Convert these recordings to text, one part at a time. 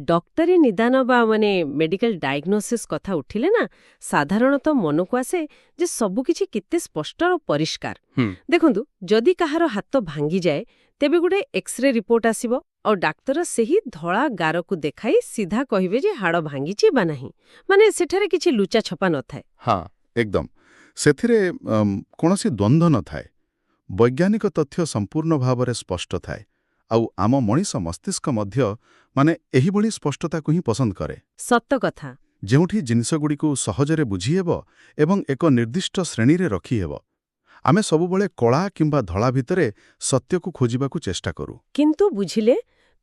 ଡକ୍ଟରୀ ନିଦାନ ବା ମାନେ ମେଡିକାଲ ଡାଏଗ୍ନୋସିସ୍ କଥା ଉଠିଲେ ନା ସାଧାରଣତଃ ମନକୁ ଆସେ ଯେ ସବୁକିଛି କେତେ ସ୍ପଷ୍ଟ ଆଉ ପରିଷ୍କାର। ଦେଖନ୍ତୁ, ଯଦି କାହାର ହାତ ଭାଙ୍ଗିଯାଏ ତେବେ ଗୋଟେ ଏକ୍ସରେ ରିପୋର୍ଟ ଆସିବ ଆଉ ଡାକ୍ତର ସେହି ଧଳା ଗାରକୁ ଦେଖାଇ ସିଧା କହିବେ ଯେ ହାଡ଼ ଭାଙ୍ଗିଛି ବା ନାହିଁ। ମାନେ ସେଠାରେ କିଛି ଲୁଚା ଛପା ନଥାଏ। ହଁ, ଏକଦମ। ସେଥିରେ କୌଣସି ଦ୍ୱନ୍ଦ୍ୱ ନଥାଏ। ବୈଜ୍ଞାନିକ ତଥ୍ୟ ସମ୍ପୂର୍ଣ୍ଣ ଭାବରେ ସ୍ପଷ୍ଟ ଥାଏ। ଆଉ ଆମ ମଣିଷ ମସ୍ତିଷ୍କ ମଧ୍ୟ ଏହିଭଳି ସ୍ପଷ୍ଟତାକୁ ହିଁ ପସନ୍ଦ କରେ। ସତ କଥା। ଯେଉଁଠି ଜିନିଷଗୁଡ଼ିକୁ ସହଜରେ ବୁଝିହେବ ଏବଂ ଏକ ନିର୍ଦ୍ଦିଷ୍ଟ ଶ୍ରେଣୀରେ ରଖିହେବ। ଆମେ ସବୁବେଳେ କଳା କିମ୍ବା ଧଳା ଭିତରେ ସତ୍ୟକୁ ଖୋଜିବାକୁ ଚେଷ୍ଟା କରୁ। କିନ୍ତୁ ବୁଝିଲେ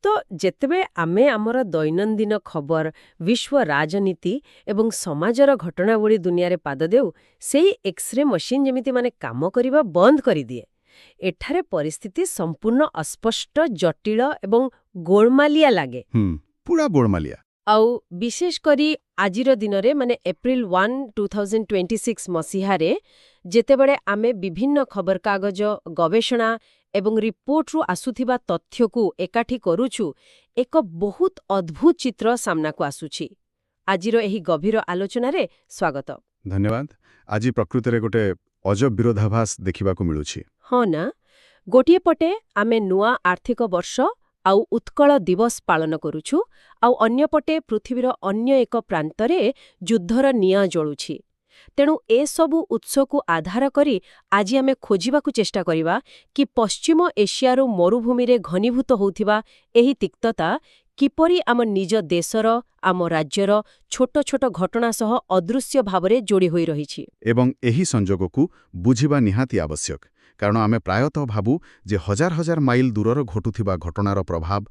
ତ, ଯେତେବେଳେ ଆମେ ଆମର ଦୈନନ୍ଦିନ ଖବର, ବିଶ୍ୱ ରାଜନୀତି ଏବଂ ସମାଜର ଘଟଣାବଳୀ ଦୁନିଆରେ ପାଦ ଦେଉ, ସେଇ ଏକ୍ସରେ ମେସିନ୍ ଯେମିତି କାମ କରିବା ବନ୍ଦ କରିଦିଏ। ଏଠାରେ ପରିସ୍ଥିତି ସମ୍ପୂର୍ଣ୍ଣ ଅସ୍ପଷ୍ଟ, ଜଟିଳ ଏବଂ ଗୋଳମାଲିଆ ଲାଗେ। ପୁରା ଗୋଳମାଲିଆ। ଆଉ ବିଶେଷ କରି ଆଜିର ଦିନରେ ଏପ୍ରିଲ 1, 2026 ମସିହାରେ ଯେତେବେଳେ ଆମେ ବିଭିନ୍ନ ଖବରକାଗଜ, ଗବେଷଣା ଏବଂ ରିପୋର୍ଟରୁ ଆସୁଥିବା ତଥ୍ୟକୁ ଏକାଠି କରୁଛୁ, ଏକ ବହୁତ ଅଦ୍ଭୁତ ଚିତ୍ର ସାମ୍ନାକୁ ଆସୁଛି। ଆଜିର ଏହି ଗଭୀର ଆଲୋଚନାରେ ସ୍ୱାଗତ। ଧନ୍ୟବାଦ। ଆଜି ପ୍ରକୃତରେ ଗୋଟେ ଅଜବ ବିରୋଧାଭାସ ଦେଖିବାକୁ ମିଳୁଛି। ହଁ ନା, ଗୋଟିଏ ପଟେ ଆମେ ନୂଆ ଆର୍ଥିକ ବର୍ଷ ଆଉ ଉତ୍କଳ ଦିବସ ପାଳନ କରୁଛୁ, ଆଉ ଅନ୍ୟପଟେ ପୃଥିବୀର ଅନ୍ୟ ଏକ ପ୍ରାନ୍ତରେ ଯୁଦ୍ଧର ନିଆଁ ଜଳୁଛି। ତେଣୁ ଏସବୁ ଉତ୍ସକୁ ଆଧାର କରି ଆଜି ଆମେ ଖୋଜିବାକୁ ଚେଷ୍ଟା କରିବା କି ପଶ୍ଚିମ ଏସିଆରୁ ମରୁଭୂମିରେ ଘନୀଭୂତ ହେଉଥିବା ଏହି ତିକ୍ତତା କିପରି ଆମ ନିଜ ଦେଶର, ଆମ ରାଜ୍ୟର ଛୋଟ ଛୋଟ ଘଟଣା ସହ ଅଦୃଶ୍ୟ ଭାବରେ ଯୋଡ଼ି ହୋଇ ରହିଛି। ଏବଂ ଏହି ସଂଯୋଗକୁ ବୁଝିବା ନିହାତି ଆବଶ୍ୟକ। କାରଣ ଆମେ ପ୍ରାୟତଃ ଭାବୁ ଯେ ହଜାର ହଜାର ମାଇଲ ଦୂରର ଘଟୁଥିବା ଘଟଣାର ପ୍ରଭାବ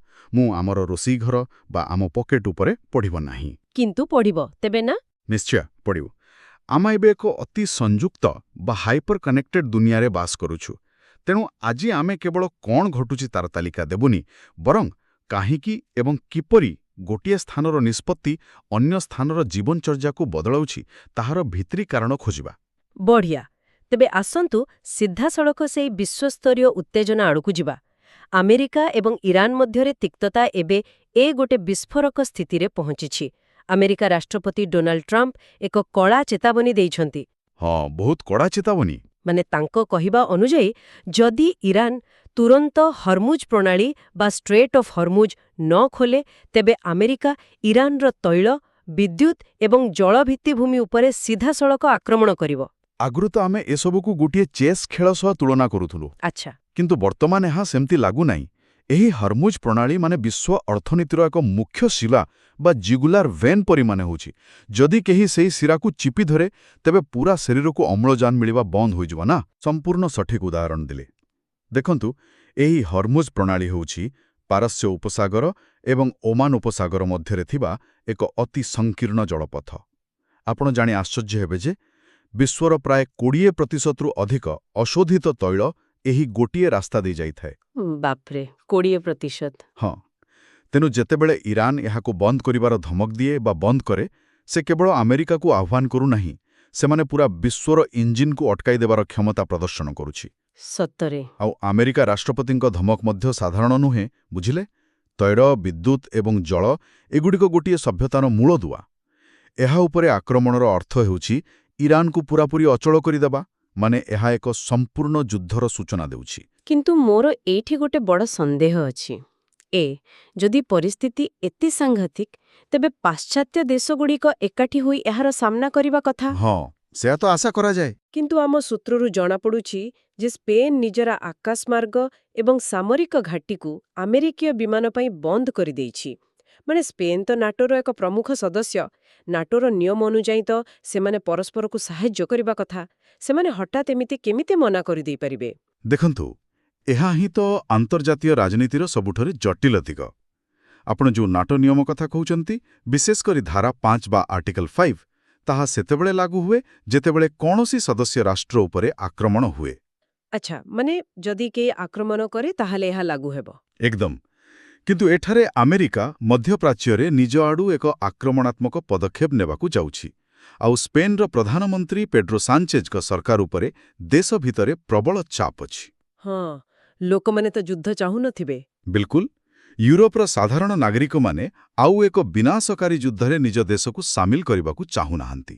ଆମର ରୋଷେଇ ଘର ବା ଆମ ପକେଟ ଉପରେ ପଡ଼ିବ ନାହିଁ। କିନ୍ତୁ ପଡ଼ିବ, ତେବେ ନା? ନିଶ୍ଚୟ ପଡ଼ିବ। ଆମେ ଏବେ ଏକ ଅତି ସଂଯୁକ୍ତ ବା ହାଇପର କନେକ୍ଟେଡ୍ ଦୁନିଆରେ ବାସ କରୁଛୁ। ତେଣୁ ଆଜି ଆମେ କେବଳ କ'ଣ ଘଟୁଛି ତାର ତାଲିକା ଦେବୁନି, ବରଂ କାହିଁକି ଏବଂ କିପରି ଗୋଟିଏ ସ୍ଥାନର ନିଷ୍ପତ୍ତି ଅନ୍ୟ ସ୍ଥାନର ଜୀବନଚର୍ଯ୍ୟାକୁ ବଦଳାଉଛି ତାହାର ଭିତ୍ରି କାରଣ ଖୋଜିବା। ବଢ଼ିଆ। ତେବେ ଆସନ୍ତୁ ସିଧାସଳଖ ସେହି ବିଶ୍ୱସ୍ତରୀୟ ଉତ୍ତେଜନା ଆଡ଼କୁ ଯିବା। ଆମେରିକା ଏବଂ ଇରାନ ମଧ୍ୟରେ ତିକ୍ତତା ଏବେ ଗୋଟେ ବିସ୍ଫୋରକ ସ୍ଥିତିରେ ପହଞ୍ଚିଛି। ଆମେରିକା ରାଷ୍ଟ୍ରପତି ଡୋନାଲ୍ଡ ଟ୍ରମ୍ପ ଏକ କଳା ଚେତାବନୀ ଦେଇଛନ୍ତି। ହଁ, ବହୁତ କଡ଼ା ଚେତାବନୀ। ତାଙ୍କ କହିବା ଅନୁଯାୟୀ ଯଦି ଇରାନ ତୁରନ୍ତ ହର୍ମୁଜ ପ୍ରଣାଳୀ ବା ଷ୍ଟ୍ରେଟ୍ ଅଫ୍ ହର୍ମୁଜ ନ ଖୋଲେ, ତେବେ ଆମେରିକା ଇରାନର ତୈଳ, ବିଦ୍ୟୁତ୍ ଏବଂ ଜଳ ଭିତ୍ତିଭୂମି ଉପରେ ସିଧାସଳଖ ଆକ୍ରମଣ କରିବ। ଆଗରୁ ତ ଆମେ ଏସବୁକୁ ଗୋଟିଏ ଚେସ୍ ଖେଳ ସହ ତୁଳନା କରୁଥିଲୁ। ଆଚ୍ଛା। କିନ୍ତୁ ବର୍ତ୍ତମାନ ଏହା ସେମିତି ଲାଗୁନାହିଁ। ଏହି ହର୍ମୁଜ ପ୍ରଣାଳୀ ବିଶ୍ୱ ଅର୍ଥନୀତିର ଏକ ମୁଖ୍ୟ ଶିରା ବା ଜିଗୁଲାର ଭେନ୍ ପରି ହେଉଛି। ଯଦି କେହି ସେହି ଶିରାକୁ ଚିପି ଧରେ, ତେବେ ପୁରା ଶରୀରକୁ ଅମ୍ଳଜାନ ମିଳିବା ବନ୍ଦ ହୋଇଯିବ ନା। ସମ୍ପୂର୍ଣ୍ଣ ସଠିକ୍ ଉଦାହରଣ ଦେଲେ। ଦେଖନ୍ତୁ, ଏହି ହର୍ମୁଜ ପ୍ରଣାଳୀ ହେଉଛି ପାରସ୍ୟ ଉପସାଗର ଏବଂ ଓମାନ ଉପସାଗର ମଧ୍ୟରେ ଥିବା ଏକ ଅତି ସଂକୀର୍ଣ୍ଣ ଜଳପଥ। ଆପଣ ଜାଣି ଆଶ୍ଚର୍ଯ୍ୟ ହେବେ ଯେ ବିଶ୍ୱର ପ୍ରାୟ 20%ରୁ ଅଧିକ ଅଶୋଧିତ ତୈଳ ଏହି ଗୋଟିଏ ରାସ୍ତା ଦେଇ ଯାଇଥାଏ। ବାପ୍ରେ, 20%! ହଁ। ତେଣୁ ଯେତେବେଳେ ଇରାନ ଏହାକୁ ବନ୍ଦ କରିବାର ଧମକ ଦିଏ ବା ବନ୍ଦ କରେ, ସେ କେବଳ ଆମେରିକାକୁ ଆହ୍ୱାନ କରୁନାହିଁ, ସେମାନେ ପୁରା ବିଶ୍ୱର ଇଞ୍ଜିନକୁ ଅଟକାଇ ଦେବାର କ୍ଷମତା ପ୍ରଦର୍ଶନ କରୁଛି। ସତରେ। ଆଉ ଆମେରିକା ରାଷ୍ଟ୍ରପତିଙ୍କ ଧମକ ମଧ୍ୟ ସାଧାରଣ ନୁହେଁ, ବୁଝିଲେ? ତୈଳ, ବିଦ୍ୟୁତ୍ ଏବଂ ଜଳ ଏଗୁଡ଼ିକ ଗୋଟିଏ ସଭ୍ୟତାର ମୂଳଦୁଆ। ଏହା ଉପରେ ଆକ୍ରମଣର ଅର୍ଥ ହେଉଛି ଇରାନକୁ ପୂରାପୂରି ଅଚଳ କରିଦେବା। ଏହା ଏକ ସମ୍ପୂର୍ଣ୍ଣ ଯୁଦ୍ଧର ସୂଚନା ଦେଉଛି। କିନ୍ତୁ ମୋର ଏଇଠି ଗୋଟେ ବଡ଼ ସନ୍ଦେହ ଅଛି। ଯଦି ପରିସ୍ଥିତି ଏତେ ସାଂଘାତିକ, ତେବେ ପାଶ୍ଚାତ୍ୟ ଦେଶଗୁଡ଼ିକ ଏକାଠି ହୋଇ ଏହାର ସାମ୍ନା କରିବା କଥା। ହଁ, ସେୟା ତ ଆଶା କରାଯାଏ। କିନ୍ତୁ ଆମ ସୂତ୍ରରୁ ଜଣାପଡ଼ୁଛି ଯେ ସ୍ପେନ୍ ନିଜର ଆକାଶମାର୍ଗ ଏବଂ ସାମରିକ ଘାଟିକୁ ଆମେରିକୀୟ ବିମାନ ପାଇଁ ବନ୍ଦ କରିଦେଇଛି। ସ୍ପେନ୍ ତ ନାଟୋର ଏକ ପ୍ରମୁଖ ସଦସ୍ୟ। ନାଟୋର ନିୟମ ଅନୁଯାୟୀ ତ ସେମାନେ ପରସ୍ପରକୁ ସାହାଯ୍ୟ କରିବା କଥା। ସେମାନେ ହଠାତ୍ ଏମିତି କେମିତି ମନା କରିଦେଇପାରିବେ? ଦେଖନ୍ତୁ, ଏହା ହିଁ ତ ଆନ୍ତର୍ଜାତୀୟ ରାଜନୀତିର ସବୁଠାରୁ ଜଟିଳ ଦିଗ। ଆପଣ ଯେଉଁ ନାଟୋ ନିୟମ କଥା କହୁଛନ୍ତି, ବିଶେଷ କରି ଧାରା 5 ବା ଆର୍ଟିକଲ 5, ତାହା ସେତେବେଳେ ଲାଗୁ ହୁଏ ଯେତେବେଳେ କୌଣସି ସଦସ୍ୟ ରାଷ୍ଟ୍ର ଉପରେ ଆକ୍ରମଣ ହୁଏ। ଆଚ୍ଛା, ଯଦି କେହି ଆକ୍ରମଣ କରେ ତାହେଲେ ଏହା ଲାଗୁ ହେବ? ଏକଦମ। କିନ୍ତୁ ଏଠାରେ ଆମେରିକା ମଧ୍ୟପ୍ରାଚ୍ୟରେ ନିଜ ଆଡ଼ୁ ଏକ ଆକ୍ରମଣାତ୍ମକ ପଦକ୍ଷେପ ନେବାକୁ ଯାଉଛି। ଆଉ ସ୍ପେନ୍ର ପ୍ରଧାନମନ୍ତ୍ରୀ ପେଡ୍ରୋ ସାଞ୍ଚେଜଙ୍କ ସରକାର ଉପରେ ଦେଶ ଭିତରେ ପ୍ରବଳ ଚାପ ଅଛି। ହଁ, ଲୋକମାନେ ତ ଯୁଦ୍ଧ ଚାହୁଁନଥିବେ। ବିଲକୁଲ। ୟୁରୋପର ସାଧାରଣ ନାଗରିକମାନେ ଆଉ ଏକ ବିନାଶକାରୀ ଯୁଦ୍ଧରେ ନିଜ ଦେଶକୁ ସାମିଲ କରିବାକୁ ଚାହୁଁନାହାନ୍ତି।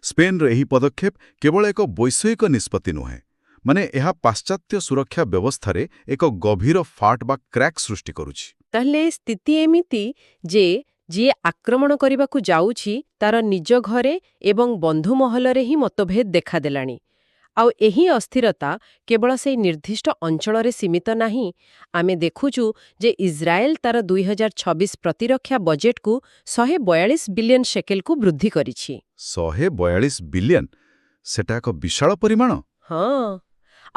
ସ୍ପେନ୍ର ଏହି ପଦକ୍ଷେପ କେବଳ ଏକ ବୈଷୟିକ ନିଷ୍ପତ୍ତି ନୁହେଁ, ମାନେ ଏହା ପାଶ୍ଚାତ୍ୟ ସୁରକ୍ଷା ବ୍ୟବସ୍ଥାରେ ଏକ ଗଭୀର ଫାଟ ବା କ୍ରାକ୍ ସୃଷ୍ଟି କରୁଛି। ତାହେଲେ ସ୍ଥିତି ଏମିତି ଯେ ଯିଏ ଆକ୍ରମଣ କରିବାକୁ ଯାଉଛି ତାର ନିଜ ଘରେ ଏବଂ ବନ୍ଧୁ ମହଲରେ ହିଁ ମତଭେଦ ଦେଖାଦେଲାଣି। ଆଉ ଏହି ଅସ୍ଥିରତା କେବଳ ସେହି ନିର୍ଦ୍ଦିଷ୍ଟ ଅଞ୍ଚଳରେ ସୀମିତ ନାହିଁ। ଆମେ ଦେଖୁଛୁ ଯେ ଇସ୍ରାଏଲ ତାର 2026 ପ୍ରତିରକ୍ଷା ବଜେଟକୁ 142 ବିଲିୟନ ଶେକେଲକୁ ବୃଦ୍ଧି କରିଛି। 142 ବିଲିୟନ? ସେଟା ଏକ ବିଶାଳ ପରିମାଣ। ହଁ,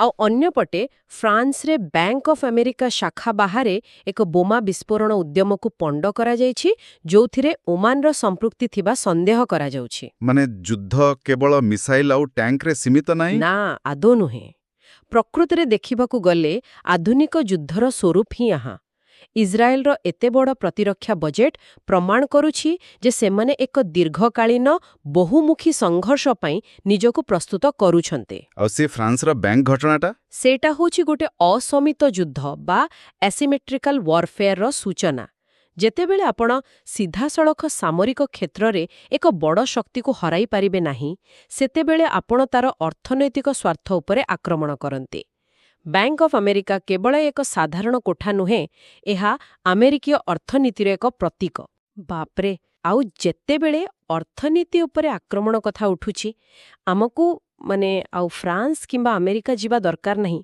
ଆଉ ଅନ୍ୟପଟେ ଫ୍ରାନ୍ସରେ ବ୍ୟାଙ୍କ ଅଫ୍ ଆମେରିକା ଶାଖା ବାହାରେ ଏକ ବୋମା ବିସ୍ଫୋରଣ ଉଦ୍ୟମକୁ ପଣ୍ଡ କରାଯାଇଛି, ଯୋଉଥିରେ ଓମାନର ସମ୍ପୃକ୍ତି ଥିବା ସନ୍ଦେହ କରାଯାଉଛି। ମାନେ ଯୁଦ୍ଧ କେବଳ ମିସାଇଲ ଆଉ ଟ୍ୟାଙ୍କରେ ସୀମିତ ନାହିଁ? ନା, ଆଦୌ ନୁହେଁ। ପ୍ରକୃତରେ ଦେଖିବାକୁ ଗଲେ ଆଧୁନିକ ଯୁଦ୍ଧର ସ୍ୱରୂପ ହିଁ ଏହା। ଇସ୍ରାଏଲର ଏତେ ବଡ଼ ପ୍ରତିରକ୍ଷା ବଜେଟ୍ ପ୍ରମାଣ କରୁଛି ଯେ ସେମାନେ ଏକ ଦୀର୍ଘକାଳୀନ ବହୁମୁଖୀ ସଂଘର୍ଷ ପାଇଁ ନିଜକୁ ପ୍ରସ୍ତୁତ କରୁଛନ୍ତି। ଆଉ ସେ ଫ୍ରାନ୍ସର ବ୍ୟାଙ୍କ ଘଟଣାଟା? ସେଇଟା ହେଉଛି ଗୋଟେ ଅସମିତ ଯୁଦ୍ଧ ବା ଆସିମେଟ୍ରିକାଲ ୱାରଫେୟାରର ସୂଚନା। ଯେତେବେଳେ ଆପଣ ସିଧାସଳଖ ସାମରିକ କ୍ଷେତ୍ରରେ ଏକ ବଡ଼ ଶକ୍ତିକୁ ହରାଇ ପାରିବେ ନାହିଁ, ସେତେବେଳେ ଆପଣ ତାର ଅର୍ଥନୈତିକ ସ୍ୱାର୍ଥ ଉପରେ ଆକ୍ରମଣ କରନ୍ତି। ବ୍ୟାଙ୍କ ଅଫ୍ ଆମେରିକା କେବଳ ଏକ ସାଧାରଣ କୋଠା ନୁହେଁ, ଏହା ଆମେରିକୀୟ ଅର୍ଥନୀତିର ଏକ ପ୍ରତୀକ। ବାପରେ, ଆଉ ଯେତେବେଳେ ଅର୍ଥନୀତି ଉପରେ ଆକ୍ରମଣ କଥା ଉଠୁଛି, ଆମକୁ ଆଉ ଫ୍ରାନ୍ସ କିମ୍ବା ଆମେରିକା ଯିବା ଦରକାର ନାହିଁ।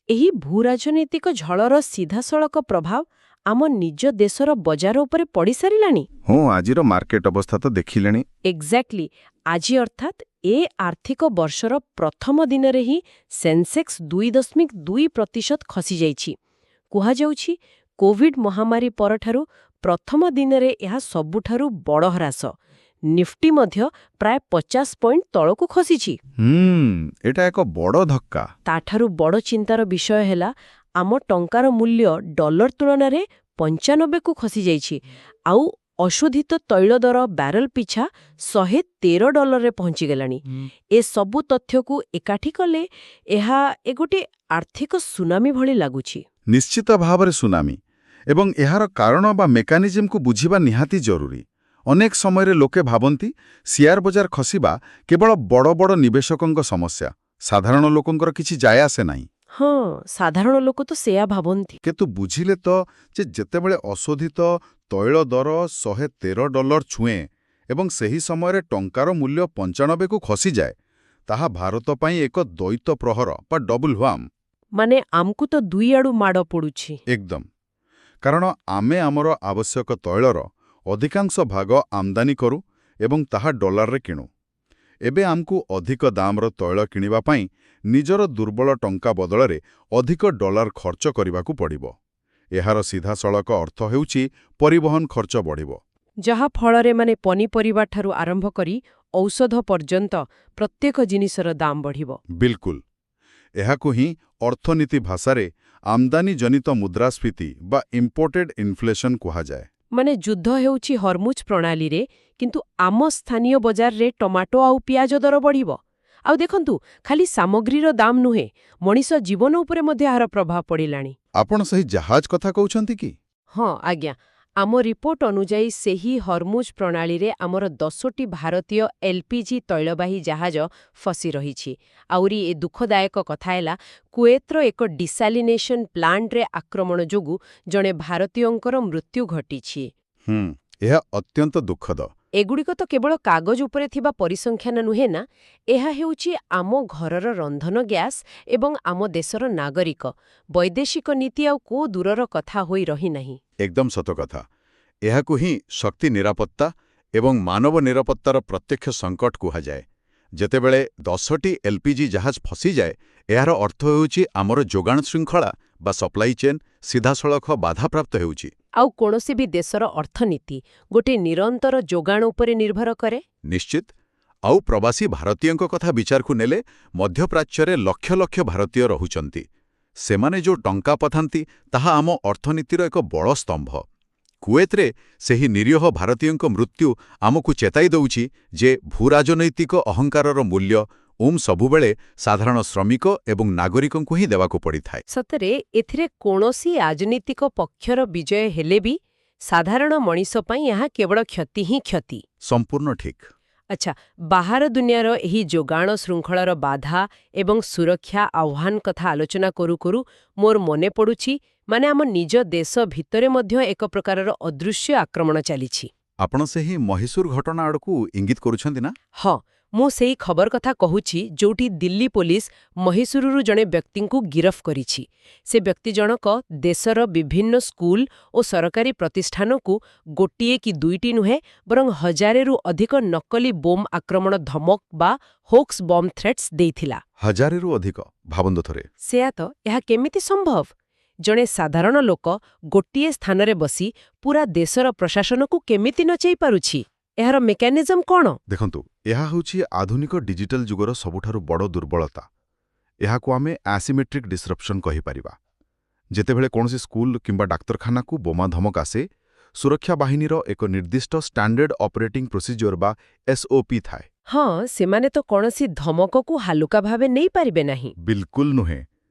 ଏହି ଭୂରାଜନୈତିକ ଝଡ଼ର ସିଧାସଳଖ ପ୍ରଭାବ ଆମ ନିଜ ଦେଶର ବଜାର ଉପରେ ପଡ଼ିସାରିଲାଣି। ହଁ, ଆଜିର ମାର୍କେଟ ଅବସ୍ଥା ତ ଦେଖିଲେଣି। ଏକ୍ଜାକ୍ଟଲି। ଆଜି ଅର୍ଥାତ୍ ଏ ଆର୍ଥିକ ବର୍ଷର ପ୍ରଥମ ଦିନରେ ହିଁ ସେନ୍ସେକ୍ସ 2.2% ଖସିଯାଇଛି। କୁହାଯାଉଛି କୋଭିଡ ମହାମାରୀ ପରଠାରୁ ପ୍ରଥମ ଦିନରେ ଏହା ସବୁଠାରୁ ବଡ଼ ହ୍ରାସ। ନିଫ୍ଟି ମଧ୍ୟ ପ୍ରାୟ 50 ପଏଣ୍ଟ ତଳକୁ ଖସିଛି। ଏଟା ଏକ ବଡ଼ ଧକ୍କା। ତାଠାରୁ ବଡ଼ ଚିନ୍ତାର ବିଷୟ ହେଲା ଆମ ଟଙ୍କାର ମୂଲ୍ୟ ଡଲର ତୁଳନାରେ 95କୁ ଖସିଯାଇଛି, ଆଉ ଅଶୋଧିତ ତୈଳ ଦର ବ୍ୟାରେଲ ପିଛା $113ରେ ପହଞ୍ଚିଗଲାଣି। ଏ ସବୁ ତଥ୍ୟକୁ ଏକାଠି କଲେ ଏହା ଗୋଟେ ଆର୍ଥିକ ସୁନାମି ଭଳି ଲାଗୁଛି। ନିଶ୍ଚିତ ଭାବରେ ସୁନାମି। ଏବଂ ଏହାର କାରଣ ବା ମେକାନିଜମକୁ ବୁଝିବା ନିହାତି ଜରୁରୀ। ଅନେକ ସମୟରେ ଲୋକେ ଭାବନ୍ତି ସେୟାର ବଜାର ଖସିବା କେବଳ ବଡ଼ ବଡ଼ ନିବେଶକଙ୍କ ସମସ୍ୟା, ସାଧାରଣ ଲୋକଙ୍କର କିଛି ଯାଏ ଆସେ ନାହିଁ। ହଁ, ସାଧାରଣ ଲୋକ ତ ସେୟା ଭାବନ୍ତି। କିନ୍ତୁ ବୁଝିଲେ ତ ଯେ ଯେତେବେଳେ ଅଶୋଧିତ ତୈଳ ଦର $113 ଛୁଏଁ ଏବଂ ସେହି ସମୟରେ ଟଙ୍କାର ମୂଲ୍ୟ 95କୁ ଖସିଯାଏ, ତାହା ଭାରତ ପାଇଁ ଏକ ଦ୍ୱୈତ ପ୍ରହର ବା ଡବଲ ହ୍ୱାମ୍। ମାନେ ଆମକୁ ତ ଦୁଇଆଡ଼ୁ ମାଡ଼ ପଡ଼ୁଛି। ଏକଦମ। କାରଣ ଆମେ ଆମର ଆବଶ୍ୟକ ତୈଳର ଅଧିକାଂଶ ଭାଗ ଆମଦାନୀ କରୁ ଏବଂ ତାହା ଡଲାରରେ କିଣୁ। ଏବେ ଆମକୁ ଅଧିକ ଦାମର ତୈଳ କିଣିବା ପାଇଁ ନିଜର ଦୁର୍ବଳ ଟଙ୍କା ବଦଳରେ ଅଧିକ ଡଲାର ଖର୍ଚ୍ଚ କରିବାକୁ ପଡ଼ିବ। ଏହାର ସିଧାସଳଖ ଅର୍ଥ ହେଉଛି ପରିବହନ ଖର୍ଚ୍ଚ ବଢ଼ିବ, ଯାହା ଫଳରେ ପନିପରିବାଠାରୁ ଆରମ୍ଭ କରି ଔଷଧ ପର୍ଯ୍ୟନ୍ତ ପ୍ରତ୍ୟେକ ଜିନିଷର ଦାମ ବଢ଼ିବ। ବିଲକୁଲ। ଏହାକୁ ହିଁ ଅର୍ଥନୀତି ଭାଷାରେ ଆମଦାନୀଜନିତ ମୁଦ୍ରାସ୍ଫୀତି ବା ଇମ୍ପୋର୍ଟେଡ୍ ଇନଫ୍ଲେସନ୍ କୁହାଯାଏ। ଯୁଦ୍ଧ ହେଉଛି ହର୍ମୁଜ ପ୍ରଣାଳୀରେ, କିନ୍ତୁ ଆମ ସ୍ଥାନୀୟ ବଜାରରେ ଟମାଟୋ ଆଉ ପିଆଜ ଦର ବଢ଼ିବ। ଆଉ ଦେଖନ୍ତୁ, ଖାଲି ସାମଗ୍ରୀର ଦାମ ନୁହେଁ, ମଣିଷ ଜୀବନ ଉପରେ ମଧ୍ୟ ଏହାର ପ୍ରଭାବ ପଡ଼ିଲାଣି। ଆପଣ ସେହି ଜାହାଜ କଥା କହୁଛନ୍ତି କି? ହଁ ଆଜ୍ଞା, ଆମ ରିପୋର୍ଟ ଅନୁଯାୟୀ ସେହି ହର୍ମୁଜ ପ୍ରଣାଳୀରେ ଆମର 10ଟି ଭାରତୀୟ ଏଲ୍‌ପିଜି ତୈଳବାହୀ ଜାହାଜ ଫସି ରହିଛି। ଆହୁରି ଏ ଦୁଃଖଦାୟକ କଥା ହେଲା, କୁଏତ୍ର ଏକ ଡିସାଲିନେସନ୍ ପ୍ଲାଣ୍ଟରେ ଆକ୍ରମଣ ଯୋଗୁଁ ଜଣେ ଭାରତୀୟଙ୍କର ମୃତ୍ୟୁ ଘଟିଛି। ଏହା ଅତ୍ୟନ୍ତ ଦୁଃଖଦ। ଏଗୁଡ଼ିକ ତ କେବଳ କାଗଜ ଉପରେ ଥିବା ପରିସଂଖ୍ୟାନ ନୁହେଁ ନା, ଏହା ହେଉଛି ଆମ ଘରର ରନ୍ଧନ ଗ୍ୟାସ୍ ଏବଂ ଆମ ଦେଶର ନାଗରିକ। ବୈଦେଶିକ ନୀତି ଆଉ କୋଉ ଦୂରର କଥା ହୋଇ ରହିନାହିଁ। ଏକଦମ ସତ କଥା। ଏହାକୁ ହିଁ ଶକ୍ତି ନିରାପତ୍ତା ଏବଂ ମାନବ ନିରାପତ୍ତାର ପ୍ରତ୍ୟକ୍ଷ ସଙ୍କଟ କୁହାଯାଏ। ଯେତେବେଳେ 10ଟି ଏଲ୍‌ପିଜି ଜାହାଜ ଫସିଯାଏ, ଏହାର ଅର୍ଥ ହେଉଛି ଆମର ଯୋଗାଣ ଶୃଙ୍ଖଳା ବା ସପ୍ଲାଇ ଚେନ୍ ସିଧାସଳଖ ବାଧାପ୍ରାପ୍ତ ହେଉଛି। ଆଉ କୌଣସି ବି ଦେଶର ଅର୍ଥନୀତି ଗୋଟେ ନିରନ୍ତର ଯୋଗାଣ ଉପରେ ନିର୍ଭର କରେ। ନିଶ୍ଚିତ। ଆଉ ପ୍ରବାସୀ ଭାରତୀୟଙ୍କ କଥା ବିଚାରକୁ ନେଲେ ମଧ୍ୟପ୍ରାଚ୍ୟରେ ଲକ୍ଷ ଲକ୍ଷ ଭାରତୀୟ ରହୁଛନ୍ତି। ସେମାନେ ଯେଉଁ ଟଙ୍କା ପଠାନ୍ତି ତାହା ଆମ ଅର୍ଥନୀତିର ଏକ ବଡ଼ ସ୍ତମ୍ଭ। କୁଏତ୍ରେ ସେହି ନିରୀହ ଭାରତୀୟଙ୍କ ମୃତ୍ୟୁ ଆମକୁ ଚେତାଇ ଦେଉଛି ଯେ ଭୂରାଜନୈତିକ ଅହଙ୍କାରର ମୂଲ୍ୟ ଓମ୍ ସବୁବେଳେ ସାଧାରଣ ଶ୍ରମିକ ଏବଂ ନାଗରିକଙ୍କୁ ହିଁ ଦେବାକୁ ପଡ଼ିଥାଏ। ସତରେ ଏଥିରେ କୌଣସି ରାଜନୀତିକ ପକ୍ଷର ବିଜୟ ହେଲେ ବି ସାଧାରଣ ମଣିଷ ପାଇଁ ଏହା କେବଳ କ୍ଷତି ହିଁ କ୍ଷତି। ସମ୍ପୂର୍ଣ୍ଣ ଠିକ୍। ଆଚ୍ଛା, ବାହାର ଦୁନିଆର ଏହି ଯୋଗାଣ ଶୃଙ୍ଖଳର ବାଧା ଏବଂ ସୁରକ୍ଷା ଆହ୍ୱାନ କଥା ଆଲୋଚନା କରୁ କରୁ ମୋର ମନେ ପଡ଼ୁଛି ମାନେ ଆମ ନିଜ ଦେଶ ଭିତରେ ମଧ୍ୟ ଏକ ପ୍ରକାରର ଅଦୃଶ୍ୟ ଆକ୍ରମଣ ଚାଲିଛି। ଆପଣ ସେହି ମହୀଶୂର ଘଟଣା ଆଡ଼କୁ ଇଙ୍ଗିତ କରୁଛନ୍ତି ନା? ହଁ, ମୁଁ ସେଇ ଖବର କଥା କହୁଛି ଯୋଉଠି ଦିଲ୍ଲୀ ପୋଲିସ ମହୀଶୂରରୁ ଜଣେ ବ୍ୟକ୍ତିଙ୍କୁ ଗିରଫ କରିଛି। ସେ ବ୍ୟକ୍ତି ଜଣକ ଦେଶର ବିଭିନ୍ନ ସ୍କୁଲ ଓ ସରକାରୀ ପ୍ରତିଷ୍ଠାନକୁ ଗୋଟିଏ କି ଦୁଇଟି ନୁହେଁ ବରଂ ହଜାରେରୁ ଅଧିକ ନକଲି ବୋମ୍ ଆକ୍ରମଣ ଧମକ ବା ହୋକ୍ସ ବମ୍ ଥ୍ରେଟ୍ସ ଦେଇଥିଲା। 1000ରୁ ଅଧିକ? ଭାବନ୍ତୁ ଥରେ। ସେୟା ତ, ଏହା କେମିତି ସମ୍ଭବ? ଜଣେ ସାଧାରଣ ଲୋକ ଗୋଟିଏ ସ୍ଥାନରେ ବସି ପୁରା ଦେଶର ପ୍ରଶାସନକୁ କେମିତି ନଚେଇ ପାରୁଛି? ଏହାର ମେକାନିଜମ୍ କ'ଣ? ଦେଖନ୍ତୁ, ଏହା ହେଉଛି ଆଧୁନିକ ଡିଜିଟାଲ ଯୁଗର ସବୁଠାରୁ ବଡ଼ ଦୁର୍ବଳତା। ଏହାକୁ ଆମେ ଆସିମେଟ୍ରିକ୍ ଡିସରପ୍ସନ୍ କହିପାରିବା। ଯେତେବେଳେ କୌଣସି ସ୍କୁଲ କିମ୍ବା ଡାକ୍ତରଖାନାକୁ ବୋମା ଧମକ ଆସେ, ସୁରକ୍ଷା ବାହିନୀର ଏକ ନିର୍ଦ୍ଦିଷ୍ଟ ଷ୍ଟାଣ୍ଡାର୍ଡ ଅପରେଟିଂ ପ୍ରୋସିଜିଓର ବା SOP ଥାଏ। ହଁ, ସେମାନେ ତ କୌଣସି ଧମକକୁ ହାଲୁକା ଭାବେ ନେଇପାରିବେ ନାହିଁ। ବିଲକୁଲ ନୁହେଁ।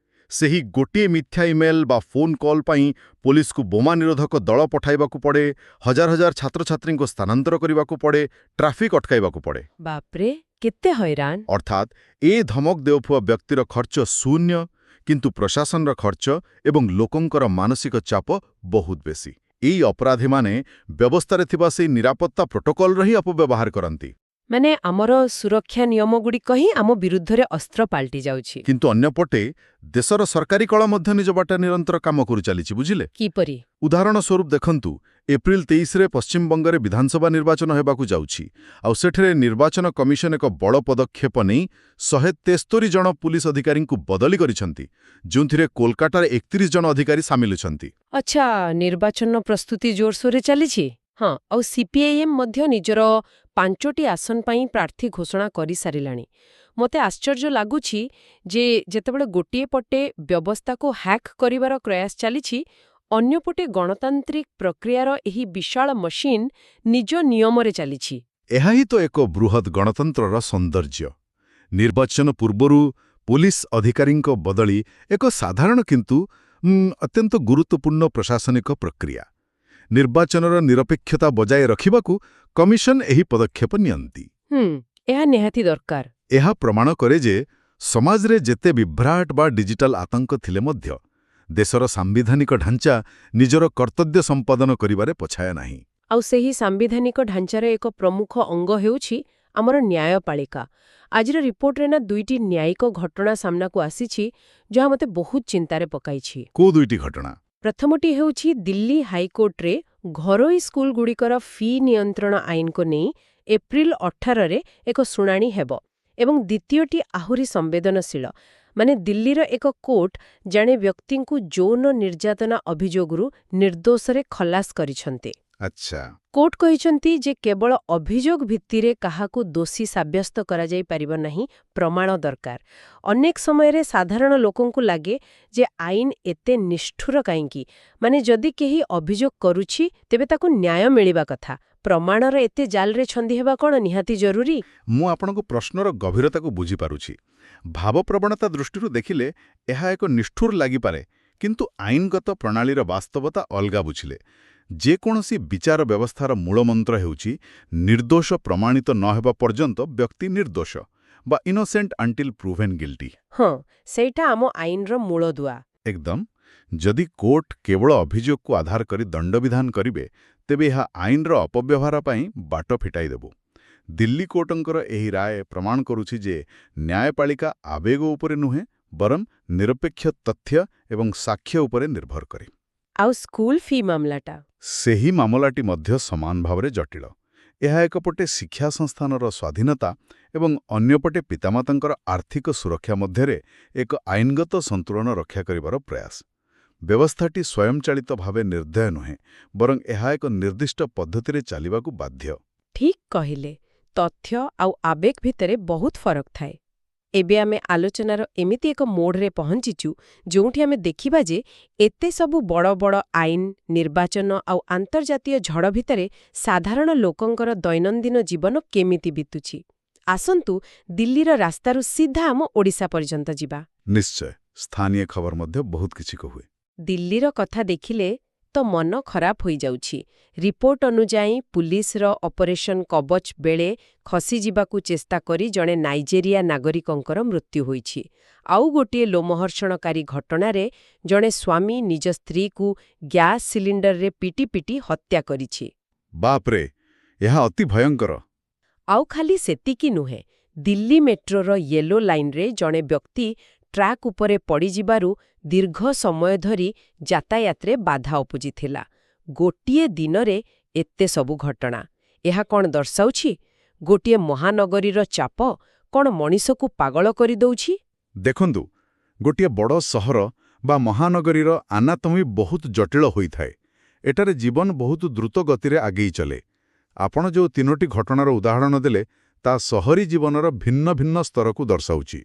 ସେହି ଗୋଟିଏ ମିଥ୍ୟା ଇମେଲ୍ ବା ଫୋନ୍ କଲ୍ ପାଇଁ ପୋଲିସକୁ ବୋମା ନିରୋଧକ ଦଳ ପଠାଇବାକୁ ପଡ଼େ, ହଜାର ହଜାର ଛାତ୍ରଛାତ୍ରୀଙ୍କୁ ସ୍ଥାନାନ୍ତର କରିବାକୁ ପଡ଼େ, ଟ୍ରାଫିକ୍ ଅଟକାଇବାକୁ ପଡ଼େ। ବାପ୍ରେ, କେତେ ହଇରାଣ! ଅର୍ଥାତ୍ ଏ ଧମକ ଦେଉଥିବା ବ୍ୟକ୍ତିର ଖର୍ଚ୍ଚ ଶୂନ୍ୟ, କିନ୍ତୁ ପ୍ରଶାସନର ଖର୍ଚ୍ଚ ଏବଂ ଲୋକଙ୍କର ମାନସିକ ଚାପ ବହୁତ ବେଶୀ। ଏଇ ଅପରାଧୀମାନେ ବ୍ୟବସ୍ଥାରେ ଥିବା ସେହି ନିରାପତ୍ତା ପ୍ରୋଟୋକଲର ହିଁ ଅପବ୍ୟବହାର କରନ୍ତି। ମାନେ ଆମର ସୁରକ୍ଷା ନିୟମଗୁଡ଼ିକ ହିଁ ଆମ ବିରୁଦ୍ଧରେ ଅସ୍ତ୍ର ପାଲଟି ଯାଉଛି। କିନ୍ତୁ ଅନ୍ୟପଟେ ଦେଶର ସରକାରୀ କଳ ମଧ୍ୟ ନିଜ ବାଟେ ନିରନ୍ତର କାମ କରୁଚାଲିଛି, ବୁଝିଲେ? କିପରି? ଉଦାହରଣ ସ୍ୱରୂପ ଦେଖନ୍ତୁ, ଏପ୍ରିଲ 23ରେ ପଶ୍ଚିମବଙ୍ଗରେ ବିଧାନସଭା ନିର୍ବାଚନ ହେବାକୁ ଯାଉଛି, ଆଉ ସେଠାରେ ନିର୍ବାଚନ କମିଶନ ଏକ ବଡ଼ ପଦକ୍ଷେପ ନେଇ 173 ଜଣ ପୁଲିସ ଅଧିକାରୀଙ୍କୁ ବଦଳି କରିଛନ୍ତି, ଯେଉଁଥିରେ କୋଲକାତାର 31 ଜଣ ଅଧିକାରୀ ସାମିଲ ଅଛନ୍ତି। ଆଚ୍ଛା, ନିର୍ବାଚନ ପ୍ରସ୍ତୁତି ଜୋରସୋରରେ ଚାଲିଛି। ହଁ, ଆଉ CPIM ମଧ୍ୟ ନିଜର 5ଟି ଆସନ ପାଇଁ ପ୍ରାର୍ଥୀ ଘୋଷଣା କରିସାରିଲାଣି। ମୋତେ ଆଶ୍ଚର୍ଯ୍ୟ ଲାଗୁଛି ଯେ ଯେତେବେଳେ ଗୋଟିଏ ପଟେ ବ୍ୟବସ୍ଥାକୁ ହ୍ୟାକ୍ କରିବାର ପ୍ରୟାସ ଚାଲିଛି, ଅନ୍ୟପଟେ ଗଣତାନ୍ତ୍ରିକ ପ୍ରକ୍ରିୟାର ଏହି ବିଶାଳ ମେସିନ୍ ନିଜ ନିୟମରେ ଚାଲିଛି। ଏହା ହିଁ ତ ଏକ ବୃହତ୍ ଗଣତନ୍ତ୍ରର ସୌନ୍ଦର୍ଯ୍ୟ। ନିର୍ବାଚନ ପୂର୍ବରୁ ପୁଲିସ ଅଧିକାରୀଙ୍କ ବଦଳି ଏକ ସାଧାରଣ କିନ୍ତୁ ଅତ୍ୟନ୍ତ ଗୁରୁତ୍ୱପୂର୍ଣ୍ଣ ପ୍ରଶାସନିକ ପ୍ରକ୍ରିୟା। ନିର୍ବାଚନର ନିରପେକ୍ଷତା ବଜାୟ ରଖିବାକୁ କମିଶନ ଏହି ପଦକ୍ଷେପ ନିଅନ୍ତି। ଏହା ନିହାତି ଦରକାର। ଏହା ପ୍ରମାଣ କରେ ଯେ ସମାଜରେ ଯେତେ ବିଭ୍ରାଟ ବା ଡିଜିଟାଲ ଆତଙ୍କ ଥିଲେ ମଧ୍ୟ ଦେଶର ସାମ୍ବିଧାନିକ ଢାଞ୍ଚା ନିଜର କର୍ତ୍ତବ୍ୟ ସମ୍ପାଦନ କରିବାରେ ପଛାଏ ନାହିଁ। ଆଉ ସେହି ସାମ୍ବିଧାନିକ ଢାଞ୍ଚାର ଏକ ପ୍ରମୁଖ ଅଙ୍ଗ ହେଉଛି ଆମର ନ୍ୟାୟପାଳିକା। ଆଜିର ରିପୋର୍ଟରେ ନା 2ଟି ନ୍ୟାୟିକ ଘଟଣା ସାମ୍ନାକୁ ଆସିଛି, ଯାହା ମୋତେ ବହୁତ ଚିନ୍ତାରେ ପକାଇଛି। କୋଉ 2ଟି ଘଟଣା? ପ୍ରଥମଟି ହେଉଛି ଦିଲ୍ଲୀ ହାଇକୋର୍ଟରେ ଘରୋଇ ସ୍କୁଲଗୁଡ଼ିକର ଫି ନିୟନ୍ତ୍ରଣ ଆଇନକୁ ନେଇ ଏପ୍ରିଲ 18ରେ ଏକ ଶୁଣାଣି ହେବ ଏବଂ ଦ୍ୱିତୀୟଟି ଆହୁରି ସମ୍ବେଦନଶୀଳ। ମାନେ ଦିଲ୍ଲୀର ଏକ କୋର୍ଟ ଜଣେ ବ୍ୟକ୍ତିଙ୍କୁ ଯୌନ ନିର୍ଯାତନା ଅଭିଯୋଗରୁ ନିର୍ଦ୍ଦୋଷରେ ଖଲାସ କରିଛନ୍ତି। ଆଚ୍ଛା। କୋର୍ଟ କହିଛନ୍ତି ଯେ କେବଳ ଅଭିଯୋଗ ଭିତ୍ତିରେ କାହାକୁ ଦୋଷୀ ସାବ୍ୟସ୍ତ କରାଯାଇପାରିବ ନାହିଁ, ପ୍ରମାଣ ଦରକାର। ଅନେକ ସମୟରେ ସାଧାରଣ ଲୋକଙ୍କୁ ଲାଗେ ଯେ ଆଇନ ଏତେ ନିଷ୍ଠୁର କାହିଁକି? ମାନେ ଯଦି କେହି ଅଭିଯୋଗ କରୁଛି ତେବେ ତାକୁ ନ୍ୟାୟ ମିଳିବା କଥା। ପ୍ରମାଣର ଏତେ ଜାଲରେ ଛନ୍ଦି ହେବା କ'ଣ ନିହାତି ଜରୁରୀ? ମୁଁ ଆପଣଙ୍କ ପ୍ରଶ୍ନର ଗଭୀରତାକୁ ବୁଝିପାରୁଛି। ଭାବପ୍ରବଣତା ଦୃଷ୍ଟିରୁ ଦେଖିଲେ ଏହା ଏକ ନିଷ୍ଠୁର ଲାଗିପାରେ, କିନ୍ତୁ ଆଇନଗତ ପ୍ରଣାଳୀର ବାସ୍ତବତା ଅଲଗା ବୁଝିଲେ। ଯେକୌଣସି ବିଚାର ବ୍ୟବସ୍ଥାର ମୂଳମନ୍ତ୍ର ହେଉଛି ନିର୍ଦ୍ଦୋଷ ପ୍ରମାଣିତ ନ ହେବା ପର୍ଯ୍ୟନ୍ତ ବ୍ୟକ୍ତି ନିର୍ଦ୍ଦୋଷ ବା ଇନୋସେଣ୍ଟ ଅନ୍ଟିଲ୍ ପ୍ରୁଭେନ୍ ଗିଲ୍ଟି। ହଁ, ସେଇଟା ଆମ ଆଇନର ମୂଳଦୁଆ। ଏକଦମ। ଯଦି କୋର୍ଟ କେବଳ ଅଭିଯୋଗକୁ ଆଧାର କରି ଦଣ୍ଡବିଧାନ କରିବେ, ତେବେ ଏହା ଆଇନର ଅପବ୍ୟବହାର ପାଇଁ ବାଟ ଫିଟାଇ ଦେବ। ଦିଲ୍ଲୀ କୋର୍ଟଙ୍କର ଏହି ରାୟ ପ୍ରମାଣ କରୁଛି ଯେ ନ୍ୟାୟପାଳିକା ଆବେଗ ଉପରେ ନୁହେଁ, ବରଂ ନିରପେକ୍ଷ ତଥ୍ୟ ଏବଂ ସାକ୍ଷ୍ୟ ଉପରେ ନିର୍ଭର କରେ। ଆଉ ସ୍କୁଲ ଫି ମାମଲାଟା? ସେହି ମାମଲାଟି ମଧ୍ୟ ସମାନ ଭାବରେ ଜଟିଳ। ଏହା ଏକପଟେ ଶିକ୍ଷା ସଂସ୍ଥାନର ସ୍ୱାଧୀନତା ଏବଂ ଅନ୍ୟପଟେ ପିତାମାତାଙ୍କର ଆର୍ଥିକ ସୁରକ୍ଷା ମଧ୍ୟରେ ଏକ ଆଇନଗତ ସନ୍ତୁଳନ ରକ୍ଷା କରିବାର ପ୍ରୟାସ। ବ୍ୟବସ୍ଥାଟି ସ୍ୱୟଂଚାଳିତ ଭାବେ ନିର୍ଦ୍ଦୟ ନୁହେଁ, ବରଂ ଏହା ଏକ ନିର୍ଦ୍ଦିଷ୍ଟ ପଦ୍ଧତିରେ ଚାଲିବାକୁ ବାଧ୍ୟ। ଠିକ୍ କହିଲେ। ତଥ୍ୟ ଆଉ ଆବେଗ ଭିତରେ ବହୁତ ଫରକ ଥାଏ। ଏବେ ଆମେ ଆଲୋଚନାର ଏମିତି ଏକ ମୋଡ଼ରେ ପହଞ୍ଚିଛୁ ଯେଉଁଠି ଆମେ ଦେଖିବା ଯେ ଏତେ ସବୁ ବଡ଼ ବଡ଼ ଆଇନ, ନିର୍ବାଚନ ଆଉ ଆନ୍ତର୍ଜାତୀୟ ଝଡ଼ ଭିତରେ ସାଧାରଣ ଲୋକଙ୍କର ଦୈନନ୍ଦିନ ଜୀବନ କେମିତି ବିତୁଛି। ଆସନ୍ତୁ ଦିଲ୍ଲୀର ରାସ୍ତାରୁ ସିଧା ଆମ ଓଡ଼ିଶା ପର୍ଯ୍ୟନ୍ତ ଯିବା। ନିଶ୍ଚୟ, ସ୍ଥାନୀୟ ଖବର ମଧ୍ୟ ବହୁତ କିଛି କହୁଏ। ଦିଲ୍ଲୀର କଥା ଦେଖିଲେ ତ ମନ ଖରାପ ହୋଇଯାଉଛି। ରିପୋର୍ଟ ଅନୁଯାୟୀ ପୁଲିସର ଅପରେସନ କବଚ ବେଳେ ଖସିଯିବାକୁ ଚେଷ୍ଟା କରି ଜଣେ ନାଇଜେରିଆ ନାଗରିକଙ୍କର ମୃତ୍ୟୁ ହୋଇଛି। ଆଉ ଗୋଟିଏ ଲୋମହର୍ଷଣକାରୀ ଘଟଣାରେ ଜଣେ ସ୍ୱାମୀ ନିଜ ସ୍ତ୍ରୀକୁ ଗ୍ୟାସ୍ ସିଲିଣ୍ଡରରେ ପିଟି ପିଟି ହତ୍ୟା କରିଛି। ବାପରେ, ଏହା ଅତି ଭୟଙ୍କର। ଆଉ ଖାଲି ସେତିକି ନୁହେଁ, ଦିଲ୍ଲୀ ମେଟ୍ରୋର ୟେଲୋ ଲାଇନ୍ରେ ଜଣେ ବ୍ୟକ୍ତି ଟ୍ରାକ୍ ଉପରେ ପଡ଼ିଯିବାରୁ ଦୀର୍ଘ ସମୟ ଧରି ଯାତାୟାତରେ ବାଧା ଉପୁଜିଥିଲା। ଗୋଟିଏ ଦିନରେ ଏତେ ସବୁ ଘଟଣା। ଏହା କ'ଣ ଦର୍ଶାଉଛି? ଗୋଟିଏ ମହାନଗରୀର ଚାପ କ'ଣ ମଣିଷକୁ ପାଗଳ କରିଦେଉଛି? ଦେଖନ୍ତୁ, ଗୋଟିଏ ବଡ଼ ସହର ବା ମହାନଗରୀର ଆନାଟମି ବହୁତ ଜଟିଳ ହୋଇଥାଏ। ଏଠାରେ ଜୀବନ ବହୁତ ଦ୍ରୁତ ଗତିରେ ଆଗେଇ ଚାଲେ। ଆପଣ ଯେଉଁ 3ଟି ଘଟଣାର ଉଦାହରଣ ଦେଲେ, ତା ସହରୀ ଜୀବନର ଭିନ୍ନ ଭିନ୍ନ ସ୍ତରକୁ ଦର୍ଶାଉଛି।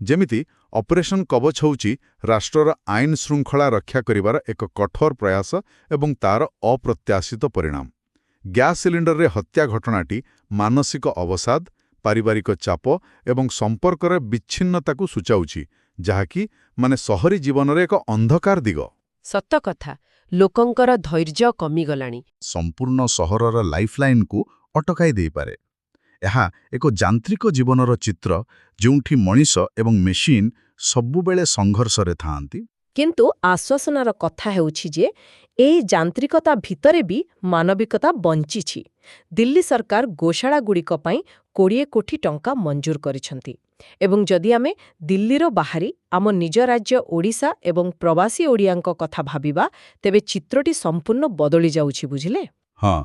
ଯେମିତି ଅପରେସନ କବଚ ହେଉଛି ରାଷ୍ଟ୍ରର ଆଇନ ଶୃଙ୍ଖଳା ରକ୍ଷା କରିବାର ଏକ କଠୋର ପ୍ରୟାସ ଏବଂ ତାର ଅପ୍ରତ୍ୟାଶିତ ପରିଣାମ। ଗ୍ୟାସ୍ ସିଲିଣ୍ଡରରେ ହତ୍ୟା ଘଟଣାଟି ମାନସିକ ଅବସାଦ, ପାରିବାରିକ ଚାପ ଏବଂ ସମ୍ପର୍କର ବିଚ୍ଛିନ୍ନତାକୁ ସୂଚାଉଛି, ଯାହାକି ସହରୀ ଜୀବନରେ ଏକ ଅନ୍ଧକାର ଦିଗ। ସତ କଥା, ଲୋକଙ୍କର ଧୈର୍ଯ୍ୟ କମିଗଲାଣି। ସମ୍ପୂର୍ଣ୍ଣ ସହରର ଲାଇଫଲାଇନକୁ ଅଟକାଇ ଦେଇପାରେ। ଏହା ଏକ ଯାନ୍ତ୍ରିକ ଜୀବନର ଚିତ୍ର, ଯେଉଁଠି ମଣିଷ ଏବଂ ମେସିନ୍ ସବୁବେଳେ ସଂଘର୍ଷରେ ଥାଆନ୍ତି। କିନ୍ତୁ ଆଶ୍ୱାସନାର କଥା ହେଉଛି ଯେ ଏହି ଯାନ୍ତ୍ରିକତା ଭିତରେ ବି ମାନବିକତା ବଞ୍ଚିଛି। ଦିଲ୍ଲୀ ସରକାର ଗୋଶାଳାଗୁଡ଼ିକ ପାଇଁ 20 କୋଟି ଟଙ୍କା ମଞ୍ଜୁର କରିଛନ୍ତି। ଏବଂ ଯଦି ଆମେ ଦିଲ୍ଲୀର ବାହାରି ଆମ ନିଜ ରାଜ୍ୟ ଓଡ଼ିଶା ଏବଂ ପ୍ରବାସୀ ଓଡ଼ିଆଙ୍କ କଥା ଭାବିବା, ତେବେ ଚିତ୍ରଟି ସମ୍ପୂର୍ଣ୍ଣ ବଦଳି ଯାଉଛି, ବୁଝିଲେ? ହଁ,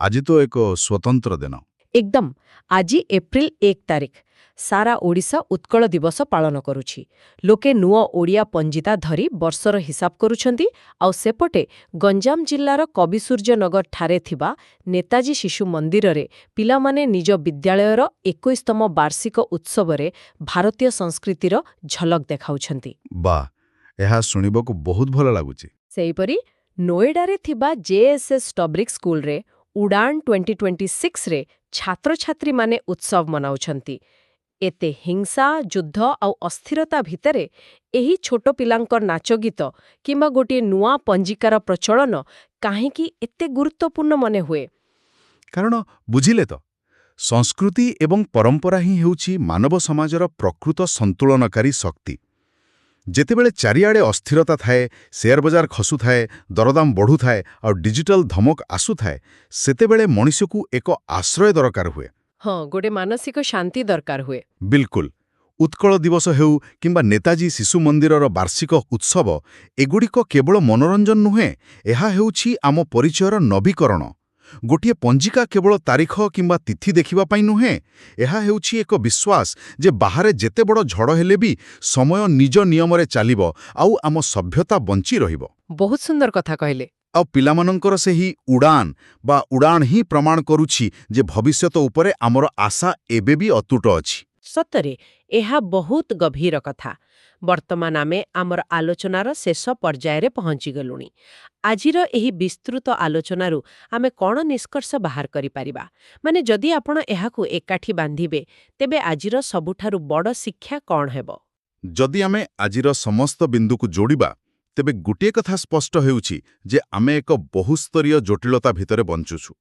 ଆଜି ତ ଏକ ସ୍ୱତନ୍ତ୍ର ଦିନ। ଏକଦମ। ଆଜି ଏପ୍ରିଲ 1 ତାରିଖ। ସାରା ଓଡ଼ିଶା ଉତ୍କଳ ଦିବସ ପାଳନ କରୁଛି। ଲୋକେ ନୂଆ ଓଡ଼ିଆ ପଞ୍ଜିକା ଧରି ବର୍ଷର ହିସାବ କରୁଛନ୍ତି। ଆଉ ସେପଟେ ଗଞ୍ଜାମ ଜିଲ୍ଲାର କବିସୂର୍ଯ୍ୟନଗରଠାରେ ଥିବା ନେତାଜୀ ଶିଶୁ ମନ୍ଦିରରେ ପିଲାମାନେ ନିଜ ବିଦ୍ୟାଳୟର 21ତମ ବାର୍ଷିକ ଉତ୍ସବରେ ଭାରତୀୟ ସଂସ୍କୃତିର ଝଲକ ଦେଖାଉଛନ୍ତି। ବାଃ, ଏହା ଶୁଣିବାକୁ ବହୁତ ଭଲ ଲାଗୁଛି। ସେହିପରି ନୋଏଡାରେ ଥିବା ଜେଏସଏସ୍ ଷ୍ଟବ୍ରିକ୍ ସ୍କୁଲରେ ଉଡ଼ାନ୍ 2026ରେ ଛାତ୍ରଛାତ୍ରୀମାନେ ଉତ୍ସବ ମନାଉଛନ୍ତି। ଏତେ ହିଂସା, ଯୁଦ୍ଧ ଆଉ ଅସ୍ଥିରତା ଭିତରେ ଏହି ଛୋଟ ପିଲାଙ୍କ ନାଚଗୀତ କିମ୍ବା ଗୋଟିଏ ନୂଆ ପଞ୍ଜିକାର ପ୍ରଚଳନ କାହିଁକି ଏତେ ଗୁରୁତ୍ୱପୂର୍ଣ୍ଣ ମନେ ହୁଏ? କାରଣ ବୁଝିଲେ ତ, ସଂସ୍କୃତି ଏବଂ ପରମ୍ପରା ହିଁ ହେଉଛି ମାନବ ସମାଜର ପ୍ରକୃତ ସନ୍ତୁଳନକାରୀ ଶକ୍ତି। ଯେତେବେଳେ ଚାରିଆଡ଼େ ଅସ୍ଥିରତା ଥାଏ, ସେୟାର ବଜାର ଖସୁଥାଏ, ଦରଦାମ ବଢ଼ୁଥାଏ ଆଉ ଡିଜିଟାଲ ଧମକ ଆସୁଥାଏ, ସେତେବେଳେ ମଣିଷକୁ ଏକ ଆଶ୍ରୟ ଦରକାର ହୁଏ। ହଁ, ଗୋଟେ ମାନସିକ ଶାନ୍ତି ଦରକାର ହୁଏ। ବିଲକୁଲ। ଉତ୍କଳ ଦିବସ ହେଉ କିମ୍ବା ନେତାଜୀ ଶିଶୁ ମନ୍ଦିରର ବାର୍ଷିକ ଉତ୍ସବ, ଏଗୁଡ଼ିକ କେବଳ ମନୋରଞ୍ଜନ ନୁହେଁ, ଏହା ହେଉଛି ଆମ ପରିଚୟର ନବୀକରଣ। ଗୋଟିଏ ପଞ୍ଜିକା କେବଳ ତାରିଖ କିମ୍ବା ତିଥି ଦେଖିବା ପାଇଁ ନୁହେଁ, ଏହା ହେଉଛି ଏକ ବିଶ୍ୱାସ ଯେ ବାହାରେ ଯେତେ ବଡ଼ ଝଡ଼ ହେଲେ ବି ସମୟ ନିଜ ନିୟମରେ ଚାଲିବ ଆଉ ଆମ ସଭ୍ୟତା ବଞ୍ଚି ରହିବ। ବହୁତ ସୁନ୍ଦର କଥା କହିଲେ। ଆଉ ପିଲାମାନଙ୍କର ସେହି ଉଡ଼ାଣ ହିଁ ପ୍ରମାଣ କରୁଛି ଯେ ଭବିଷ୍ୟତ ଉପରେ ଆମର ଆଶା ଏବେ ବି ଅତୁଟ ଅଛି। ସତରେ ଏହା ବହୁତ ଗଭୀର କଥା। ବର୍ତ୍ତମାନ ଆମେ ଆମର ଆଲୋଚନାର ଶେଷ ପର୍ଯ୍ୟାୟରେ ପହଞ୍ଚିଗଲୁଣି। ଆଜିର ଏହି ବିସ୍ତୃତ ଆଲୋଚନାରୁ ଆମେ କ'ଣ ନିଷ୍କର୍ଷ ବାହାର କରିପାରିବା? ଯଦି ଆପଣ ଏହାକୁ ଏକାଠି ବାନ୍ଧିବେ, ତେବେ ଆଜିର ସବୁଠାରୁ ବଡ଼ ଶିକ୍ଷା କ'ଣ ହେବ? ଯଦି ଆମେ ଆଜିର ସମସ୍ତ ବିନ୍ଦୁକୁ ଯୋଡ଼ିବା, ତେବେ ଗୋଟିଏ କଥା ସ୍ପଷ୍ଟ ହେଉଛି ଯେ ଆମେ ଏକ ବହୁସ୍ତରୀୟ ଜଟିଳତା ଭିତରେ ବଞ୍ଚୁଛୁ।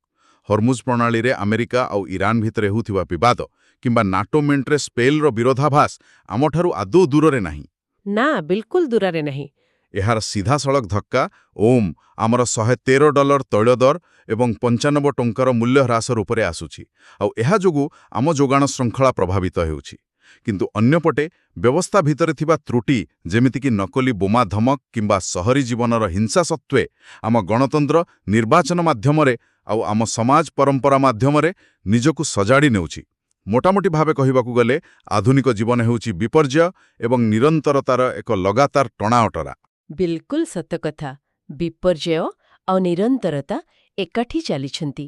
ହର୍ମୁଜ ପ୍ରଣାଳୀରେ ଆମେରିକା ଆଉ ଇରାନ ଭିତରେ ହେଉଥିବା ବିବାଦ କିମ୍ବା ନାଟୋ ମେଣ୍ଟରେ ସ୍ପେନ୍ର ବିରୋଧାଭାସ ଆମଠାରୁ ଆଦୌ ଦୂରରେ ନାହିଁ। ନା, ବିଲକୁଲ ଦୂରରେ ନାହିଁ। ଏହାର ସିଧାସଳଖ ଧକ୍କା ଆମର $113 ତୈଳ ଦର ଏବଂ 95 ଟଙ୍କାର ମୂଲ୍ୟ ହ୍ରାସ ରୂପରେ ଆସୁଛି। ଆଉ ଏହା ଯୋଗୁଁ ଆମ ଯୋଗାଣ ଶୃଙ୍ଖଳା ପ୍ରଭାବିତ ହେଉଛି। କିନ୍ତୁ ଅନ୍ୟପଟେ ବ୍ୟବସ୍ଥା ଭିତରେ ଥିବା ତ୍ରୁଟି, ଯେମିତିକି ନକଲି ବୋମା ଧମକ କିମ୍ବା ସହରୀ ଜୀବନର ହିଂସା ସତ୍ତ୍ୱେ ଆମ ଗଣତନ୍ତ୍ର ନିର୍ବାଚନ ମାଧ୍ୟମରେ ଆଉ ଆମ ସମାଜ ପରମ୍ପରା ମାଧ୍ୟମରେ ନିଜକୁ ସଜାଡ଼ି ନେଉଛି। ମୋଟାମୋଟି ଭାବେ କହିବାକୁ ଗଲେ, ଆଧୁନିକ ଜୀବନ ହେଉଛି ବିପର୍ଯ୍ୟୟ ଏବଂ ନିରନ୍ତରତାର ଏକ ଲଗାତାର ଟଣାଅଟରା। ବିଲକୁଲ ସତ କଥା। ବିପର୍ଯ୍ୟୟ ଆଉ ନିରନ୍ତରତା ଏକାଠି ଚାଲିଛନ୍ତି।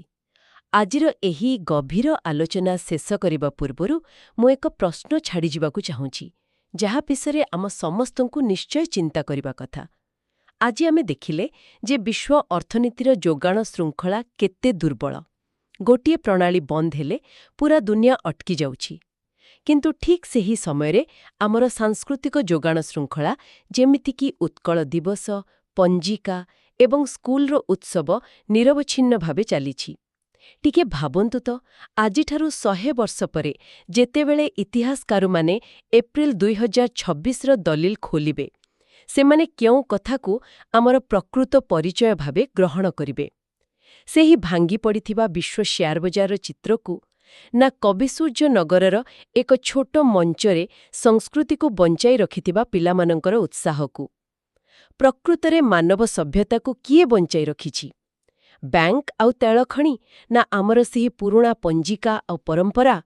ଆଜିର ଏହି ଗଭୀର ଆଲୋଚନା ଶେଷ କରିବା ପୂର୍ବରୁ ମୁଁ ଏକ ପ୍ରଶ୍ନ ଛାଡ଼ିଯିବାକୁ ଚାହୁଁଛି, ଯାହା ବିଷୟରେ ଆମ ସମସ୍ତଙ୍କୁ ନିଶ୍ଚୟ ଚିନ୍ତା କରିବା କଥା। ଆଜି ଆମେ ଦେଖିଲେ ଯେ ବିଶ୍ୱ ଅର୍ଥନୀତିର ଯୋଗାଣ ଶୃଙ୍ଖଳା କେତେ ଦୁର୍ବଳ। ଗୋଟିଏ ପ୍ରଣାଳୀ ବନ୍ଦ ହେଲେ ପୁରା ଦୁନିଆ ଅଟକି ଯାଉଛି। କିନ୍ତୁ ଠିକ୍ ସେହି ସମୟରେ ଆମର ସାଂସ୍କୃତିକ ଯୋଗାଣ ଶୃଙ୍ଖଳା, ଯେମିତିକି ଉତ୍କଳ ଦିବସ, ପଞ୍ଜିକା ଏବଂ ସ୍କୁଲର ଉତ୍ସବ ନିରବଚ୍ଛିନ୍ନ ଭାବେ ଚାଲିଛି। ଟିକେ ଭାବନ୍ତୁ ତ, ଆଜିଠାରୁ 100 ବର୍ଷ ପରେ ଯେତେବେଳେ ଇତିହାସକାରମାନେ ଏପ୍ରିଲ 2026ର ଦଲିଲ ଖୋଲିବେ, ସେମାନେ କେଉଁ କଥାକୁ ଆମର ପ୍ରକୃତ ପରିଚୟ ଭାବେ ଗ୍ରହଣ କରିବେ? ସେହି ଭାଙ୍ଗି ପଡ଼ିଥିବା ବିଶ୍ୱ ସେୟାର ବଜାରର ଚିତ୍ରକୁ, ନା କବିସୂର୍ଯ୍ୟ ନଗରର ଏକ ଛୋଟ ମଞ୍ଚରେ ସଂସ୍କୃତିକୁ ବଞ୍ଚାଇ ରଖିଥିବା ପିଲାମାନଙ୍କର ଉତ୍ସାହକୁ? ପ୍ରକୃତରେ ମାନବ ସଭ୍ୟତାକୁ କିଏ ବଞ୍ଚାଇ ରଖିଛି? ବ୍ୟାଙ୍କ ଆଉ ତେଳଖଣି, ନା ଆମର ସେହି ପୁରୁଣା ପଞ୍ଜିକା ଆଉ ପରମ୍ପରା?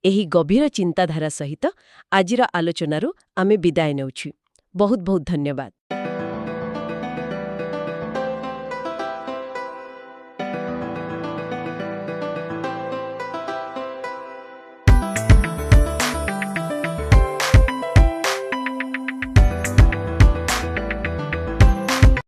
ଏହି ଗଭୀର ଚିନ୍ତାଧାରା ସହିତ ଆଜିର ଆଲୋଚନାରୁ ଆମେ ବିଦାୟ ନେଉଛୁ। ବହୁତ ବହୁତ ଧନ୍ୟବାଦ।